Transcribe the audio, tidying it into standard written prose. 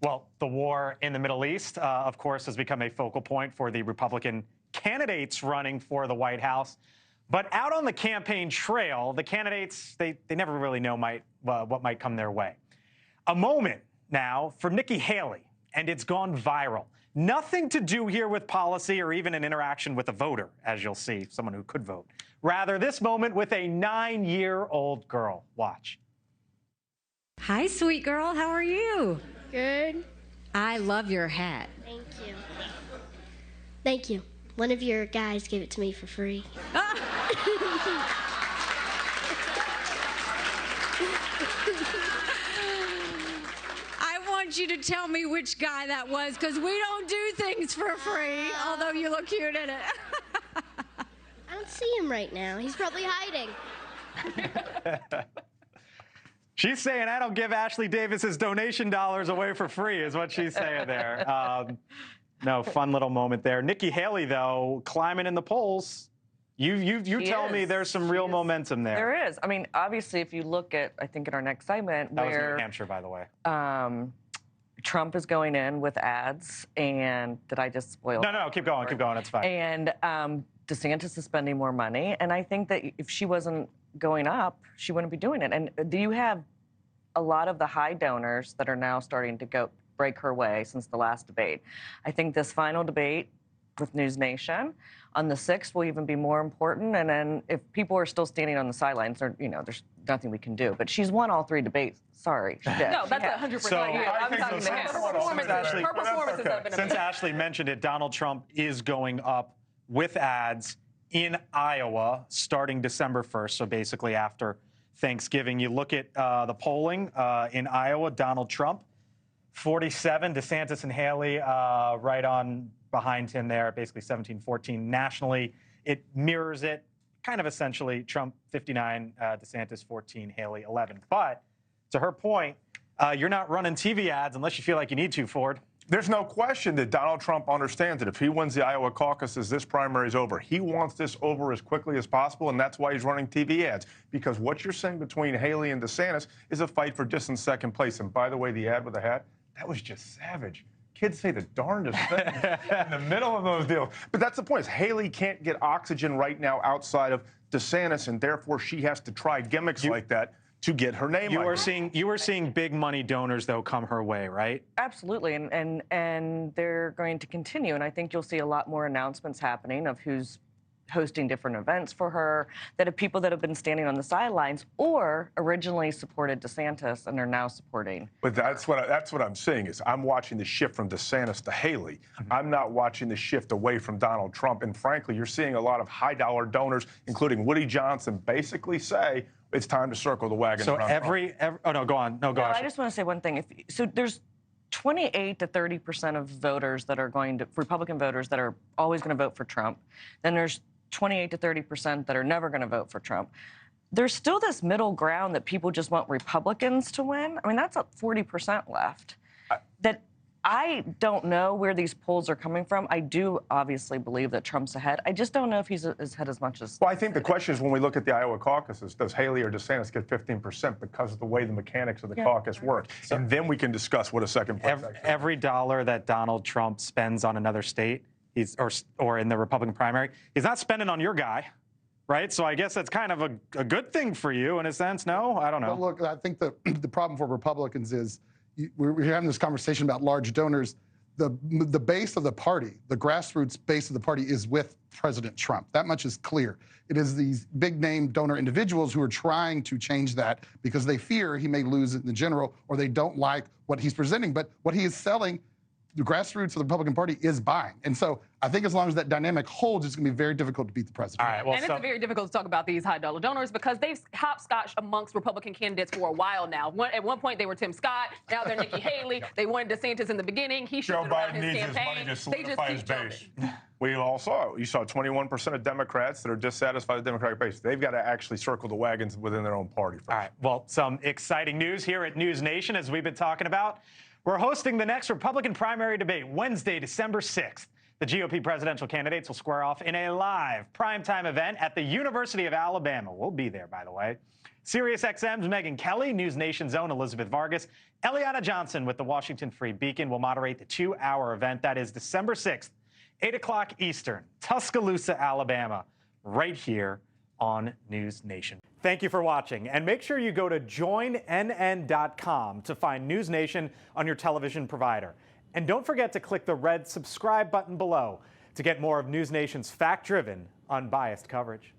Well, the war in the Middle East, of course, has become a focal point for the Republican candidates running for the White House. But out on the campaign trail, the candidates, they never really know what might come their way. A moment now for Nikki Haley, and it's gone viral. Nothing to do here with policy or even an interaction with a voter, as you'll see, someone who could vote. Rather, this moment with a 9-year-old girl. Watch. Hi, sweet girl. How are you? Good. I love your hat. Thank you. Thank you. One of your guys gave it to me for free. I want you to tell me which guy that was, because we don't do things for free, although you look cute in it. I don't see him right now. He's probably hiding. She's saying, I don't give Ashley Davis's donation dollars away for free, is what she's saying there. No, fun little moment there. Nikki Haley, though, climbing in the polls. You tell me there's some real momentum there. There is. I mean, obviously, if you look at, I think in our next segment, that was New Hampshire, by the way. Trump is going in with ads, and did I just spoil? No, keep going, it's fine. And DeSantis is spending more money, and I think that if she wasn't going up, she wouldn't be doing it. And do you have a lot of the high donors that are now starting to break her way since the last debate? I think this final debate with NewsNation on the 6th will even be more important. And then if people are still standing on the sidelines, there's nothing we can do. But she's won all 3 debates. Sorry, she did. No, that's 100%. So, I'm talking about her performances have been amazing. Since Ashley mentioned it, Donald Trump is going up with ads in Iowa starting December 1st, so basically after Thanksgiving. You look at the polling in Iowa, Donald Trump, 47, DeSantis and Haley right on behind him there, basically 17-14. Nationally, it mirrors it, kind of essentially, Trump 59, DeSantis 14, Haley 11. But to her point, you're not running TV ads unless you feel like you need to, Ford. There's no question that Donald Trump understands that if he wins the Iowa caucuses, this primary is over. He wants this over as quickly as possible, and that's why he's running TV ads. Because what you're seeing between Haley and DeSantis is a fight for distant second place. And by the way, the ad with the hat, that was just savage. Kids say the darndest thing in the middle of those deals. But that's the point, is Haley can't get oxygen right now outside of DeSantis, and therefore she has to try gimmicks like that to get her name. You are seeing big money donors, though, come her way, right? Absolutely, and they're going to continue. And I think you'll see a lot more announcements happening of who's hosting different events for her, that have people that have been standing on the sidelines or originally supported DeSantis and are now supporting. But that's what I'm saying is I'm watching the shift from DeSantis to Haley. I'm not watching the shift away from Donald Trump. And frankly, you're seeing a lot of high-dollar donors, including Woody Johnson, basically say it's time to circle the wagons. So oh no, go on. No, go on. I just want to say one thing. So there's 28 to 30% of voters that are Republican voters that are always going to vote for Trump. Then there's 28 to 30% that are never going to vote for Trump. There's still this middle ground that people just want Republicans to win. I mean, that's up 40% left. That I don't know where these polls are coming from. I do obviously believe that Trump's ahead. I just don't know if he's ahead as much as... Well, I think the question is, when we look at the Iowa caucuses, does Haley or DeSantis get 15% because of the way the mechanics of the caucus work? So, and then we can discuss what a second place every dollar that Donald Trump spends on another state, or in the Republican primary, he's not spending on your guy, right? So I guess that's kind of a good thing for you in a sense, no? I don't know. Well, look, I think the problem for Republicans is we're having this conversation about large donors. The base of the party, the grassroots base of the party, is with President Trump. That much is clear. It is these big-name donor individuals who are trying to change that because they fear he may lose in the general, or they don't like what he's presenting. But what he is selling, the grassroots of the Republican Party is buying. And so I think as long as that dynamic holds, it's going to be very difficult to beat the president. All right, well, and it's very difficult to talk about these high-dollar donors because they've hopscotched amongst Republican candidates for a while now. At one point, they were Tim Scott. Now they're Nikki Haley. They wanted DeSantis in the beginning. He shifted around his campaign. They just keep jumping. We all saw. You saw 21% of Democrats that are dissatisfied with the Democratic base. They've got to actually circle the wagons within their own party first. All right, well, some exciting news here at NewsNation, as we've been talking about. We're hosting the next Republican primary debate Wednesday, December 6th. The GOP presidential candidates will square off in a live primetime event at the University of Alabama. We'll be there, by the way. SiriusXM's Megyn Kelly, NewsNation's own Elizabeth Vargas, Eliana Johnson with the Washington Free Beacon will moderate the 2-hour event. That is December 6th, 8 o'clock Eastern, Tuscaloosa, Alabama, right here on NewsNation. Thank you for watching, and make sure you go to joinnn.com to find NewsNation on your television provider. And don't forget to click the red subscribe button below to get more of NewsNation's fact-driven, unbiased coverage.